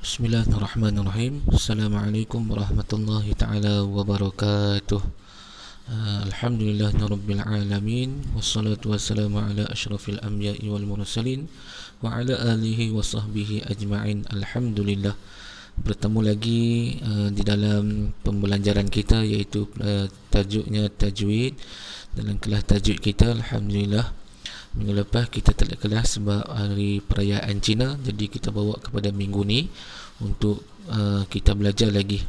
Bismillahirrahmanirrahim. Assalamualaikum warahmatullahi taala wabarakatuh. Alhamdulillahirabbil alamin wassalatu wassalamu ala asyrafil anbiya'i wal mursalin wa ala alihi wa sahbihi ajma'in. Alhamdulillah, bertemu lagi di dalam pembelajaran kita, iaitu tajuknya tajwid. Dalam kelas tajwid kita, alhamdulillah, minggu lepas kita tak ada kelas sebab hari perayaan Cina, jadi kita bawa kepada minggu ni untuk kita belajar lagi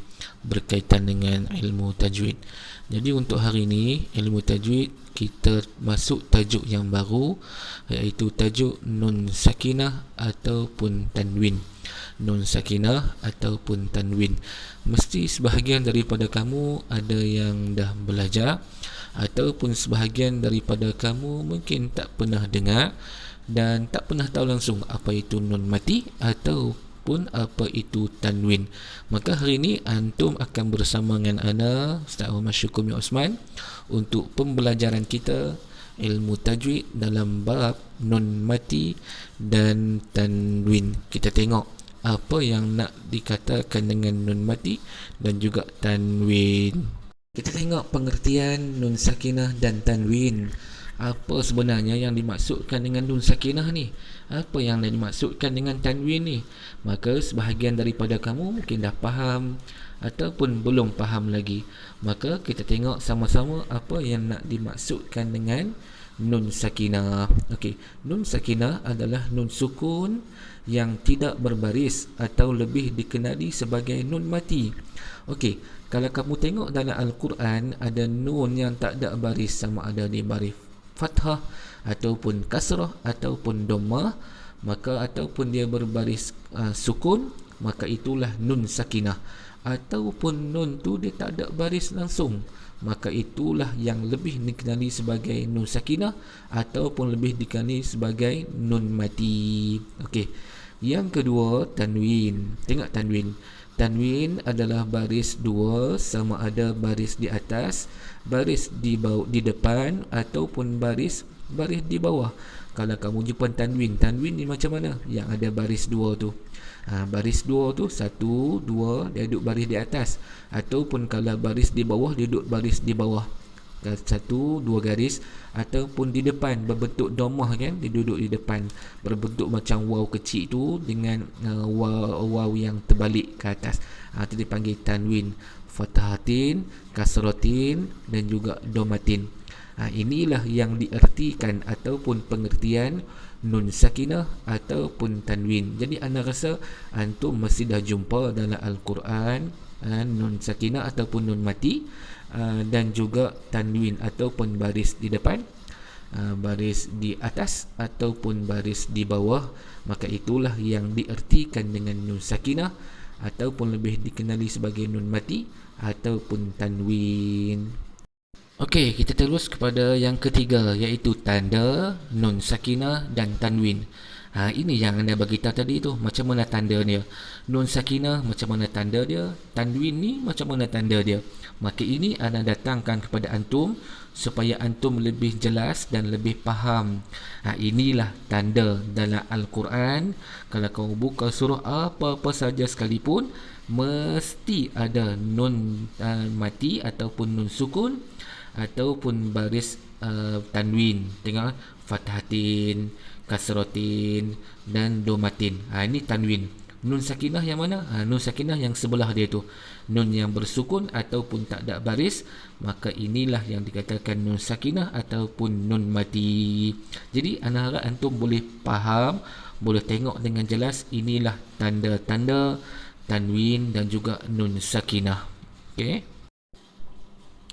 berkaitan dengan ilmu tajwid. Jadi untuk hari ini, ilmu tajwid, kita masuk tajuk yang baru, iaitu tajuk nun sakinah ataupun tanwin. Nun sakinah ataupun tanwin. Mesti sebahagian daripada kamu ada yang dah belajar, ataupun sebahagian daripada kamu mungkin tak pernah dengar dan tak pernah tahu langsung apa itu nun mati ataupun apa itu tanwin. Maka hari ini antum akan bersama dengan ana, Ustaz Ahmad Syukumi Osman, untuk pembelajaran kita ilmu tajwid dalam bab nun mati dan tanwin. Kita tengok apa yang nak dikatakan dengan nun mati dan juga tanwin. Kita tengok pengertian nun sakinah dan tanwin. Apa sebenarnya yang dimaksudkan dengan nun sakinah ni? Apa yang dimaksudkan dengan tanwin ni? Maka sebahagian daripada kamu mungkin dah faham ataupun belum faham lagi. Maka kita tengok sama-sama apa yang nak dimaksudkan dengan nun sakinah. Okey, nun sakinah adalah nun sukun yang tidak berbaris atau lebih dikenali sebagai nun mati. Okey, kalau kamu tengok dalam Al-Quran, ada nun yang tak ada baris, sama ada di baris fathah ataupun kasrah ataupun dhammah, maka ataupun dia berbaris sukun, maka itulah nun sakinah. Ataupun nun tu dia tak ada baris langsung, maka itulah yang lebih dikenali sebagai nun sakinah ataupun lebih dikenali sebagai nun mati. Okey. Yang kedua, tanwin. Tengok tanwin. Tanwin adalah baris dua, sama ada baris di atas, baris di bawah, di depan, ataupun baris di bawah. Kalau kamu jumpa tanwin ni macam mana? Yang ada baris dua tu. Baris dua tu, satu, dua, dia duduk baris di atas. Ataupun kalau baris di bawah, dia duduk baris di bawah. Satu, dua garis. Ataupun di depan, berbentuk dhammah kan, dia duduk di depan, berbentuk macam waw kecil tu dengan waw yang terbalik ke atas. Itu dipanggil tanwin. Fathatin, kasratin dan juga dhammatin. Inilah yang diertikan ataupun pengertian nun sakinah ataupun tanwin. Jadi anda rasa antum mesti dah jumpa dalam Al-Quran nun sakinah ataupun nun mati, dan juga tanwin ataupun baris di depan, baris di atas ataupun baris di bawah. Maka itulah yang diertikan dengan nun sakinah ataupun lebih dikenali sebagai nun mati ataupun tanwin. Okey, kita terus kepada yang ketiga, iaitu tanda nun sakinah dan tanwin. Ini yang anda bagi tahu tadi tu, macam mana tanda dia. Nun sakinah macam mana tanda dia, tanwin ni macam mana tanda dia. Maka ini anda datangkan kepada antum supaya antum lebih jelas dan lebih faham. Inilah tanda dalam Al-Quran. Kalau kamu buka surah apa-apa saja sekalipun, mesti ada nun mati ataupun nun sukun ataupun baris tanwin. Tengok, fathatin, kasratin dan dhammatin. Ini tanwin. Nun sakinah yang mana? Nun sakinah yang sebelah dia tu, nun yang bersukun ataupun tak ada baris, maka inilah yang dikatakan nun sakinah ataupun nun mati. Jadi ana harap antum boleh faham, boleh tengok dengan jelas. Inilah tanda-tanda tanwin dan juga nun sakinah.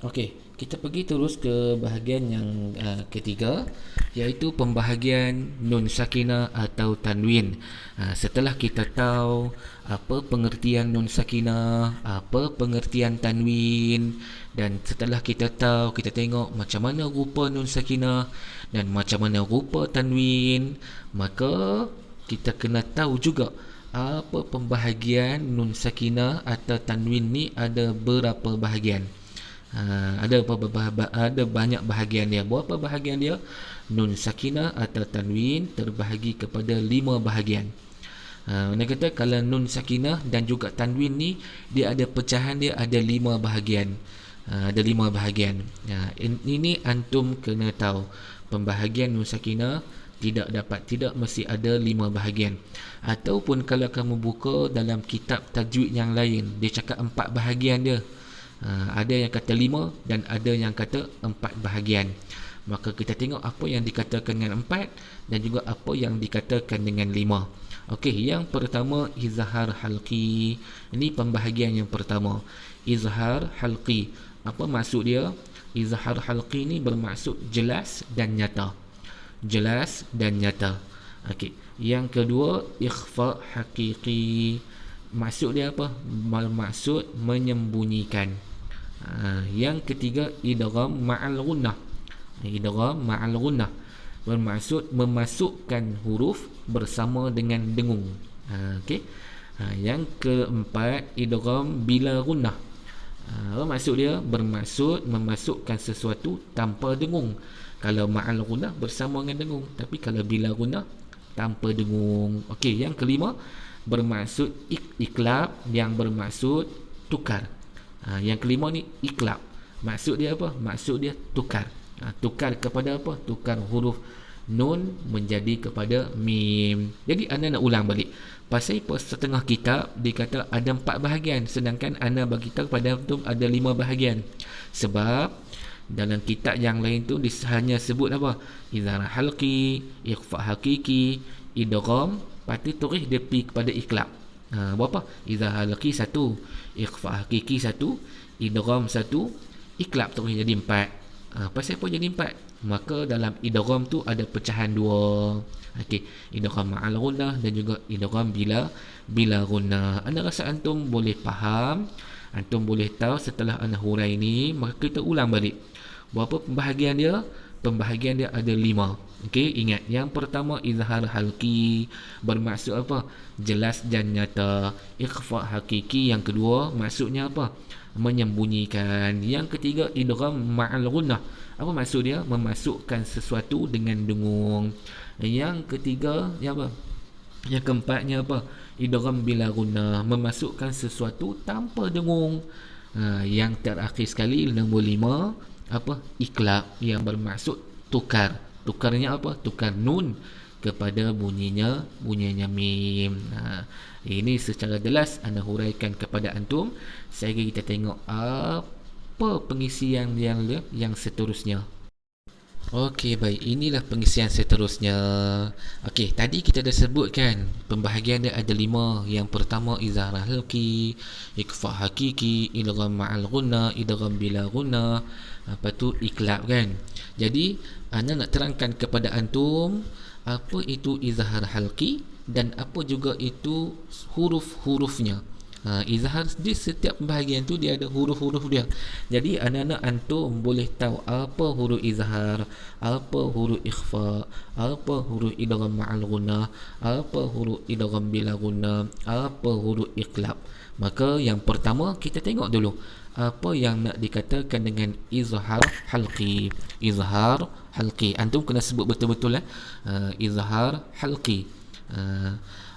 Okey, kita pergi terus ke bahagian yang ketiga, iaitu pembahagian nun sakinah atau tanwin. Setelah kita tahu apa pengertian nun sakinah, apa pengertian tanwin, dan setelah kita tahu, kita tengok macam mana rupa nun sakinah dan macam mana rupa tanwin, maka kita kena tahu juga apa pembahagian nun sakinah atau tanwin ni ada berapa bahagian. Ada banyak bahagian dia. Berapa bahagian dia? Nun sakinah atau tanwin terbahagi kepada 5 bahagian. Mana kata kalau nun sakinah dan juga tanwin ni, dia ada pecahan, dia ada 5 bahagian. Ada 5 bahagian. Ini antum kena tahu. Pembahagian nun sakinah tidak mesti ada 5 bahagian. Ataupun kalau kamu buka dalam kitab tajwid yang lain, dia cakap 4 bahagian dia. Ada yang kata 5 dan ada yang kata 4 bahagian. Maka kita tengok apa yang dikatakan dengan 4 dan juga apa yang dikatakan dengan 5. Okey, yang pertama izhar halqi. Ini pembahagian yang pertama. Izhar halqi. Apa maksud dia? Izhar halqi ni bermaksud jelas dan nyata. Jelas dan nyata. Okey. Yang kedua ikhfa haqiqi. Maksud dia apa? Bermaksud menyembunyikan. Yang ketiga idgham ma'al gunnah. Idgham ma'al gunnah bermaksud memasukkan huruf bersama dengan dengung. Okey. Yang keempat idgham bila gunnah. Apa maksud dia? Bermaksud memasukkan sesuatu tanpa dengung. Kalau ma'al gunnah bersama dengan dengung, tapi kalau bila gunnah tanpa dengung. Okey, yang kelima bermaksud iklab, yang bermaksud tukar. Yang kelima ni iklab. Maksud dia apa? Maksud dia tukar. Tukar kepada apa? Tukar huruf nun menjadi kepada mim. Jadi anda nak ulang balik. Pasal setengah kitab dikata ada 4 bahagian, sedangkan anda bagi tahu pada tu ada 5 bahagian. Sebab dalam kitab yang lain tu hanya sebut apa? Izhar halqi, ikhfa haqiqi, idgham, pasti tulis dia pergi kepada iklab. Berapa? Izhar halqi 1, ikhfa haqiqi 1, idgham 1, iklab tulis jadi 4. Pasal apa jadi 4? Maka dalam idgham tu ada pecahan 2. Okey, idgham ma'al gunnah dan juga idgham bila gunnah. Anda rasa antum boleh faham, antum boleh tahu setelah anda hurai ni. Maka kita ulang balik. Berapa pembahagian dia? Pembahagian dia ada 5. Okey, ingat. Yang pertama izhar halqi bermaksud apa? Jelas dan nyata. Ikhfa hakiki yang kedua maksudnya apa? Menyembunyikan. Yang ketiga idgham ma'al gunnah. Apa maksud dia? Memasukkan sesuatu dengan dengung. Yang ketiga yang apa? Yang keempatnya apa? Idgham bila gunnah, memasukkan sesuatu tanpa dengung. Yang terakhir sekali nombor 5 apa? Iklab, yang bermaksud tukar. Tukarnya apa? Tukar nun kepada bunyinya mim. Ini secara jelas anda huraikan kepada antum. Saya kita tengok apa pengisian yang seterusnya. Okey, baik. Inilah pengisian seterusnya. Okey, tadi kita dah sebutkan pembahagian dia ada 5. Yang pertama izhar halqi, ikhfa haqiqi, idgham ma'al gunnah, idgham bila gunnah, apa tu iklab kan. Jadi anda nak terangkan kepada antum apa itu izhar halqi dan apa juga itu huruf-hurufnya. Izhar di setiap pembahagian tu dia ada huruf-huruf dia. Jadi anak-anak antum boleh tahu apa huruf izhar, apa huruf ikhfa, apa huruf idgham ma'al gunnah, apa huruf idgham bila gunnah, apa huruf iqlab. Maka yang pertama kita tengok dulu apa yang nak dikatakan dengan izhar halqi. Izhar halqi antum kena sebut betul-betul izhar halqi.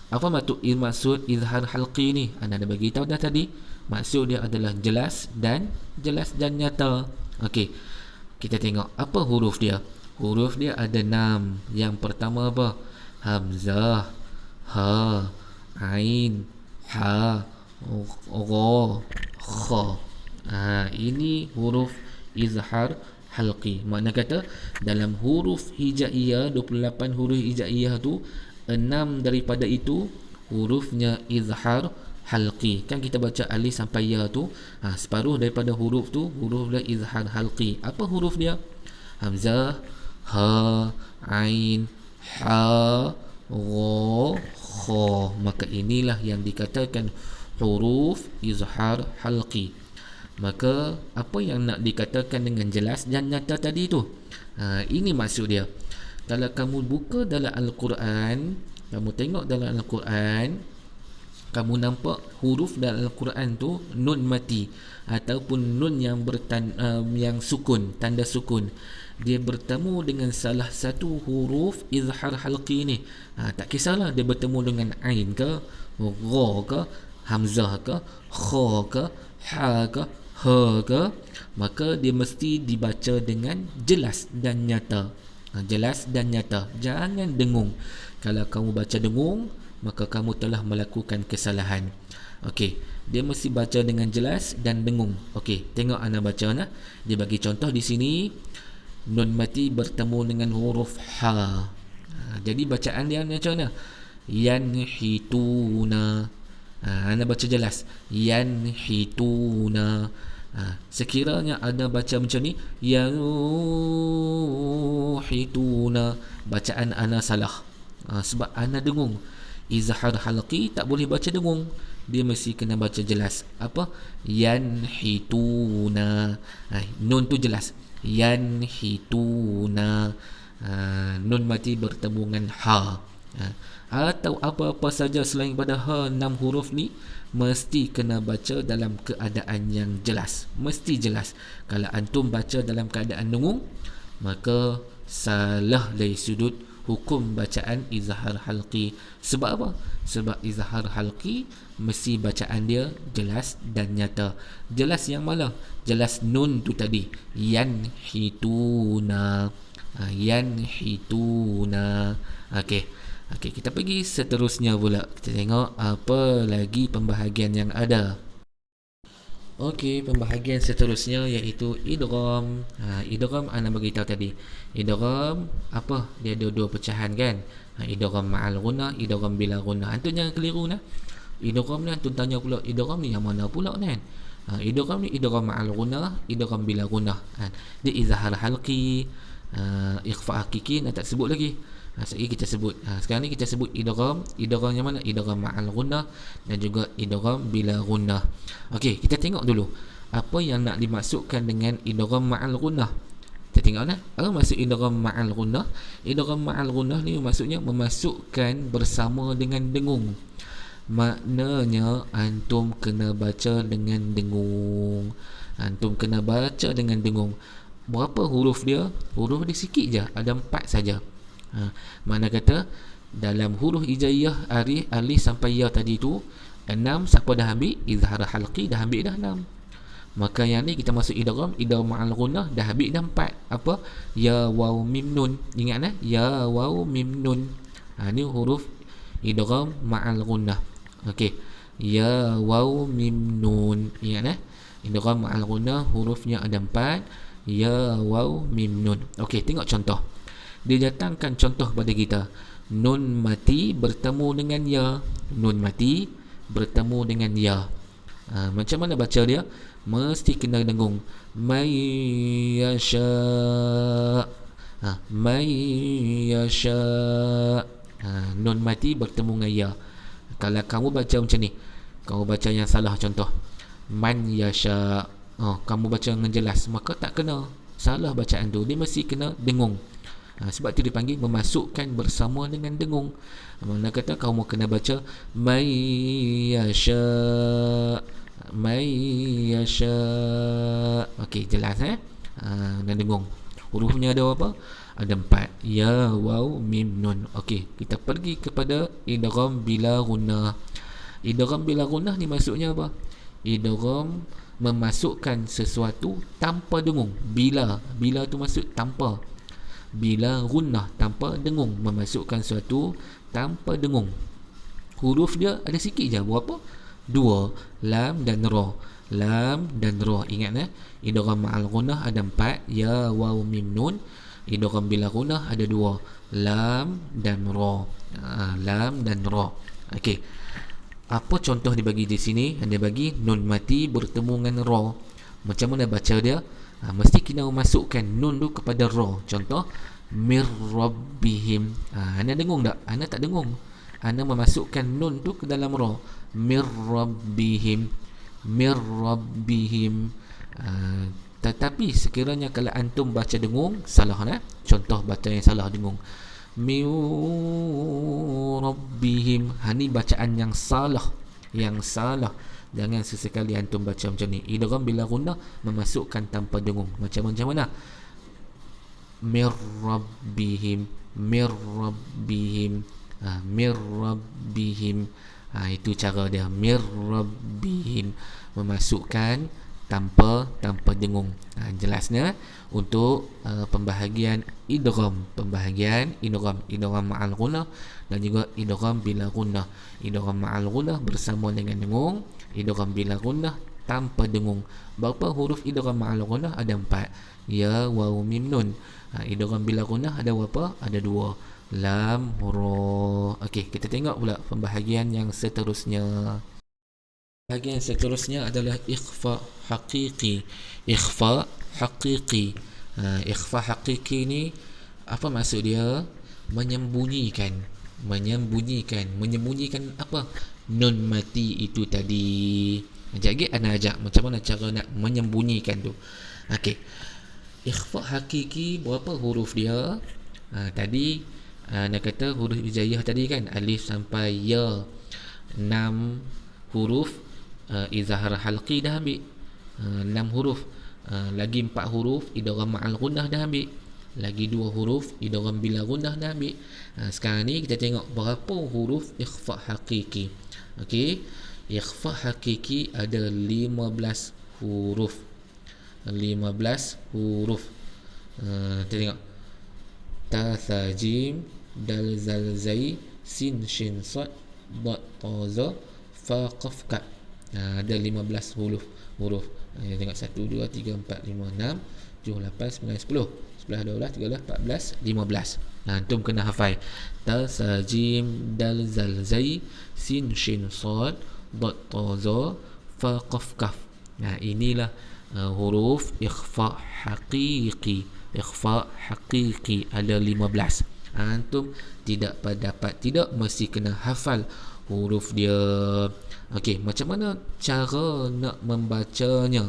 Apa maksud izhar halqi ni? Anda dah bagi tahu dah tadi. Maksud dia adalah jelas dan nyata. Okey. Kita tengok apa huruf dia. Huruf dia ada 6. Yang pertama apa? Hamzah, ha, ain, ha, gha, kha. Ini huruf izhar halqi. Makna kata dalam huruf hijaiyah, 28 huruf hijaiyah tu 6 daripada itu hurufnya izhar halqi. Kan kita baca alif sampai ya tu, separuh daripada huruf tu huruf dia izhar halqi. Apa huruf dia? Hamzah, ha, ain, ha, gha, kha. Maka inilah yang dikatakan huruf izhar halqi. Maka apa yang nak dikatakan dengan jelas dan nyata tadi tu, ini maksud dia. Kalau kamu buka dalam Al-Quran, kamu tengok dalam Al-Quran, Kamu nampak huruf dalam Al-Quran tu nun mati ataupun nun yang sukun, tanda sukun, dia bertemu dengan salah satu huruf izhar halqi ni, tak kisahlah dia bertemu dengan ain ke, ra ke, hamzah ke, kha ke, ha ke, ha ke, maka dia mesti dibaca dengan jelas dan nyata. Jelas dan nyata, jangan dengung. Kalau kamu baca dengung, maka kamu telah melakukan kesalahan. Okey, dia mesti baca dengan jelas dan dengung. Okey, tengok ana baca nah. Dia bagi contoh di sini, nun mati bertemu dengan huruf ha. Jadi bacaan dia macam mana? Yanhituna. Ana baca jelas. Yanhituna. Sekiranya ada baca macam ni, yanhituna, bacaan ana salah. Sebab ana dengung. Izhar halqi tak boleh baca dengung, dia mesti kena baca jelas. Apa? Yanhituna. Nun tu jelas. Yanhituna. Nun mati bertemu dengan ha. Atau apa-apa saja selain pada ha, 6 huruf ni mesti kena baca dalam keadaan yang jelas. Mesti jelas. Kalau antum baca dalam keadaan dengung, maka salah dari sudut hukum bacaan izhar halqi. Sebab apa? Sebab izhar halqi mesti bacaan dia jelas dan nyata. Jelas yang mana? Jelas nun tu tadi, yanhituna. Yanhituna. Okey, kita pergi seterusnya pula. Kita tengok apa lagi pembahagian yang ada. Okey, pembahagian seterusnya iaitu idgham. Idgham ana bagi tahu tadi. Idgham apa? Dia ada dua pecahan kan? Idgham ma'al ghunnah, idgham bila ghunnah. Antum jangan keliru nah. Idgham ni antum tanya pula, idgham ni yang mana pula kan? Idgham ni idgham ma'al ghunnah, idgham bila ghunnah. Dia izhar halqi, ikhfa hakiki, nak tak sebut lagi. Sekali kita sebut. Sekarang ni kita sebut idgham. Idgham yang mana? Idgham ma'al ghunnah dan juga idgham bila ghunnah. Okey, kita tengok dulu apa yang nak dimaksudkan dengan idgham ma'al ghunnah. Kita tengoklah apa maksud idgham ma'al ghunnah. Idgham ma'al ghunnah ni maksudnya memasukkan bersama dengan dengung. Maknanya antum kena baca dengan dengung. Antum kena baca dengan dengung. Berapa huruf dia? Huruf dia sikit je, ada 4 saja. Mana kata dalam huruf hijaiyah alif sampai ya tadi tu 6, siapa dah ambil? Izhar halqi dah ambil dah 6. Maka yang ni kita masuk idgham ma'al ghunnah dah ambil dah 4. Apa? Ya waw mim nun. Ingat ya waw mim nun. Ni huruf idgham ma'al ghunnah. Okey. Ya waw mim nun. Ingat idgham ma'al ghunnah hurufnya ada 4. Ya waw mim nun. Okey, tengok contoh. Dia datangkan contoh pada kita. Nun mati bertemu dengan ya. Nun mati bertemu dengan ya. Macam mana baca dia? Mesti kena dengung. May yasha. May yasha. Nun mati bertemu dengan ya. Kalau kamu baca macam ni, kamu baca yang salah contoh. Man yasha. Kamu baca dengan jelas, maka tak kena. Salah bacaan tu. Dia mesti kena dengung. Sebab itu dipanggil memasukkan bersama dengan dengung. Mana kata kamu kena baca may yasha, may yasha. Okey, jelas dan dengung. Hurufnya ada apa? Ada 4. Ya waw mim nun. Okey, kita pergi kepada idgham bila ghunnah. Idgham bila ghunnah ni maksudnya apa? Idgham memasukkan sesuatu tanpa dengung. Bila tu maksud tanpa. Bila ghunnah tanpa dengung, memasukkan sesuatu tanpa dengung. Huruf dia ada sikit je. Berapa? 2, lam dan ra. Lam dan ra. Ingat idgham ma'al ghunnah ada 4, ya waw mim nun. Idgham bila ghunnah ada 2, lam dan ra. Lam dan ra. Okey. Apa contoh dibagi di sini? Dia bagi nun mati bertemu dengan ra. Macam mana baca dia? Mesti kena memasukkan nun tu kepada ra. Contoh mir rabbihim. Anda dengung tak? Anda tak dengung. Anda memasukkan nun tu ke dalam ra. Mir rabbihim. Mir rabbihim. Tetapi sekiranya kalau antum baca dengung, salah contoh baca yang salah dengung. Mir rabbihim. Ni bacaan yang salah. yang salah. Jangan sesekali antum baca macam ni. Idgham bila gunnah memasukkan tanpa dengung. Macam mana? Mir rabbihim, mir rabbihim, mir rabbihim. Itu cara dia, mir rabbihim, memasukkan tanpa dengung. Jelasnya untuk pembahagian idgham idgham ma'al gunnah dan juga idgham bila gunnah. Idgham ma'al gunnah bersama dengan dengung, idgham bila gunnah tanpa dengung. Berapa huruf idgham ma'al gunnah? Ada 4. Ya, waw, mim, nun. Idgham bila gunnah ada berapa? Ada 2. Lam, ra. Okey, kita tengok pula pembahagian yang seterusnya. Bahagian seterusnya adalah ikhfa haqiqi. Ikhfa haqiqi. Ikhfa haqiqi ni apa maksud dia? Menyembunyikan apa? Nun mati itu tadi. Ana ajak macam mana cara nak menyembunyikan tu. Okey. Ikhfa hakiki berapa huruf dia? Tadi nak kata huruf hijaiyah tadi kan, alif sampai ya, 6 huruf. Izhar halqi dah ambil 6 huruf. Lagi 4 huruf idgham ma'al gunnah dah ambil. Lagi 2 huruf idgham bila gunnah dah ambil. Sekarang ni kita tengok berapa huruf ikhfa hakiki. Okey, ikhfa hakiki ada 15 huruf. 15 huruf. Kita tengok ta, tha, jim, dal, zal, zai, sin, shin, sad, dad, ta, za, fa, qaf, kaf. Ada 15 huruf. Kita tengok 1, 2, 3, 4, 5, 6, 7, 8, 9, 10, 11, 12, 13, 14, 15. Antum kena hafal ta, sa, jim, dal, zal, zai, sin, shin, sad, dad, ta, za, fa, qaf, kaf. Inilah huruf ikhfa haqiqi. Ikhfa haqiqi ada 15. Antum tidak mesti kena hafal huruf dia. Okey, macam mana cara nak membacanya?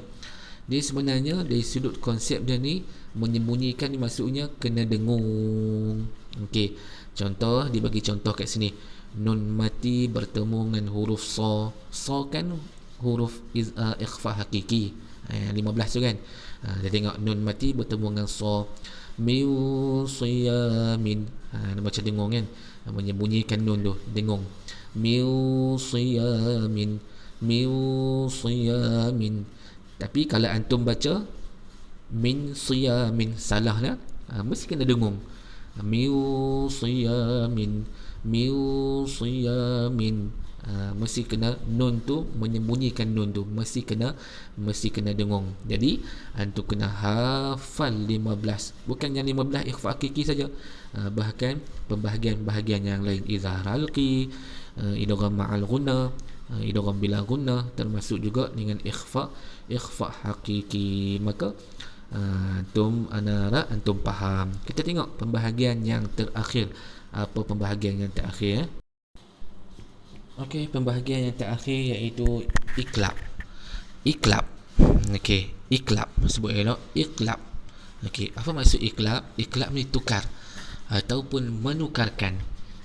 Dia sebenarnya dari sudut konsep dia ni, menyembunyikan ni maksudnya kena dengung. Okey, contoh, dia bagi contoh kat sini. Nun mati bertemu dengan huruf sa. Sa kan huruf ikhfa hakiki. 15 tu kan. Kita tengok nun mati bertemu dengan sa. Min siyamin. Nak baca dengung kan, menyembunyikan nun tu, dengung. Min siyamin, min siyamin. Tapi kalau antum baca min siyamin, salah lah. Mesti kena dengung. Min siyamin, min siyamin. Mesti kena nun tu, menyembunyikan nun tu mesti kena dengung. Jadi antum kena hafal 15. Bukan yang 15 ikhfa hakiki saja, bahkan pembahagian-bahagian yang lain, izhar halqi, idgham ma'al gunnah, idgham bila gunnah, termasuk juga dengan ikhfa hakiki. Maka antum faham. Kita tengok pembahagian yang terakhir. Apa pembahagian yang terakhir? Okey, pembahagian yang terakhir iaitu iklab. Okey, iklab. Sebut elok, iklab. Okey, apa maksud iklab? Iklab ni tukar ataupun menukarkan.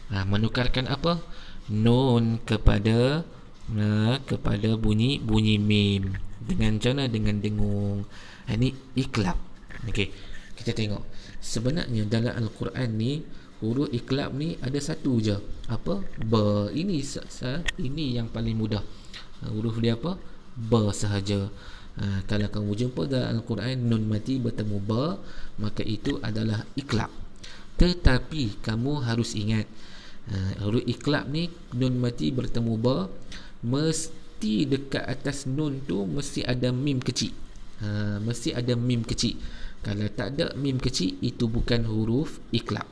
Menukarkan apa? Nun kepada bunyi mim. Dengan cara dengan dengung. Ini iklab. Okey, kita tengok. Sebenarnya dalam Al-Quran ni huruf iklab ni ada satu je. Apa? Ba. Ini yang paling mudah. Huruf dia apa? Ba sahaja. Kalau kamu jumpa dalam Al-Quran nun mati bertemu ba, maka itu adalah iklab. Tetapi kamu harus ingat, huruf iklab ni nun mati bertemu ba, mesti dekat atas nun tu mesti ada mim kecil. Mesti ada mim kecil. Kalau tak ada mim kecil, itu bukan huruf iklab.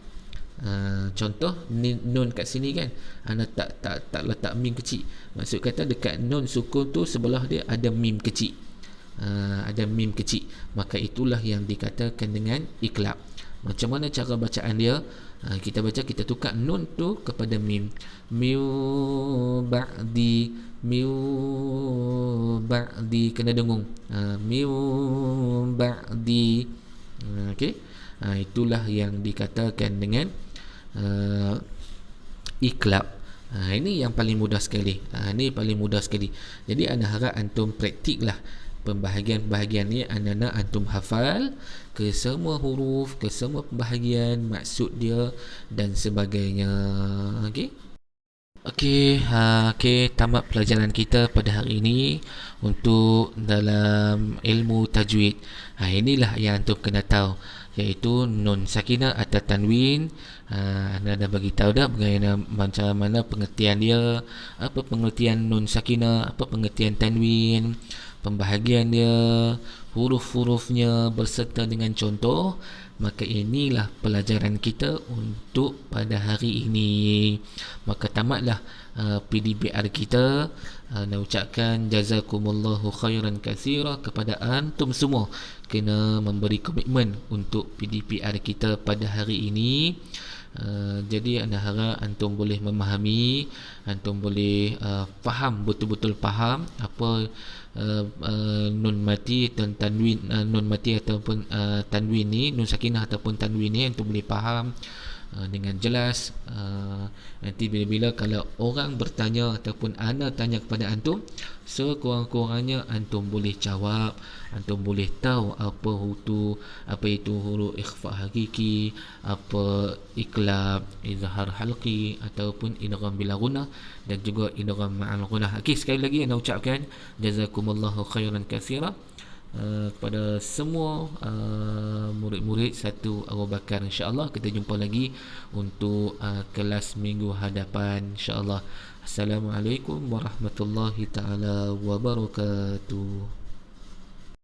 Contoh nun kat sini kan, anda tak letak mim kecil. Maksud kata dekat nun sukun tu sebelah dia ada mim kecil. Maka itulah yang dikatakan dengan iklab. Macam mana cara bacaan dia? Kita tukar nun tu kepada mim. Miu ba'di kena dengung. Miu ba'di. Okey. Itulah yang dikatakan dengan iklab. Ini yang paling mudah sekali. Ini paling mudah sekali. Jadi anda harap antum praktik lah pembahagian-pembahagian ni, anda nak antum hafal ke semua huruf, ke semua pembahagian, maksud dia dan sebagainya. Okey. Okey, tamat pelajaran kita pada hari ini untuk dalam ilmu tajwid. Inilah yang antum kena tahu, iaitu nun sakinah atau tanwin. Anda dah bagi tahu dah bagaimana, macam mana pengertian dia, apa pengertian nun sakinah, apa pengertian tanwin, pembahagian dia, huruf-hurufnya berserta dengan contoh. Maka inilah pelajaran kita untuk pada hari ini. Maka tamatlah PDPR kita. Nak ucapkan jazakumullahu khairan katsira kepada antum semua, kena memberi komitmen untuk PDPR kita pada hari ini. Jadi anda harap antum boleh memahami, antum boleh faham, betul-betul faham apa nun mati dan tanwin, nun mati ataupun tanwin ni, nun sakinah ataupun tanwin ni antum boleh faham dengan jelas. Nanti bila-bila kalau orang bertanya ataupun ana tanya kepada antum, sekurang-kurangnya antum boleh jawab, antum boleh tahu apa itu huruf ikhfa hakiki, apa iqlab, izhar halqi ataupun idgham bila gunnah dan juga idgham ma'al gunnah. Okey, sekali lagi ana ucapkan jazakumullahu khairan katsira kepada semua murid-murid satu Abu Bakar. InsyaAllah kita jumpa lagi untuk kelas minggu hadapan, insyaAllah. Assalamualaikum warahmatullahi taala wabarakatuh.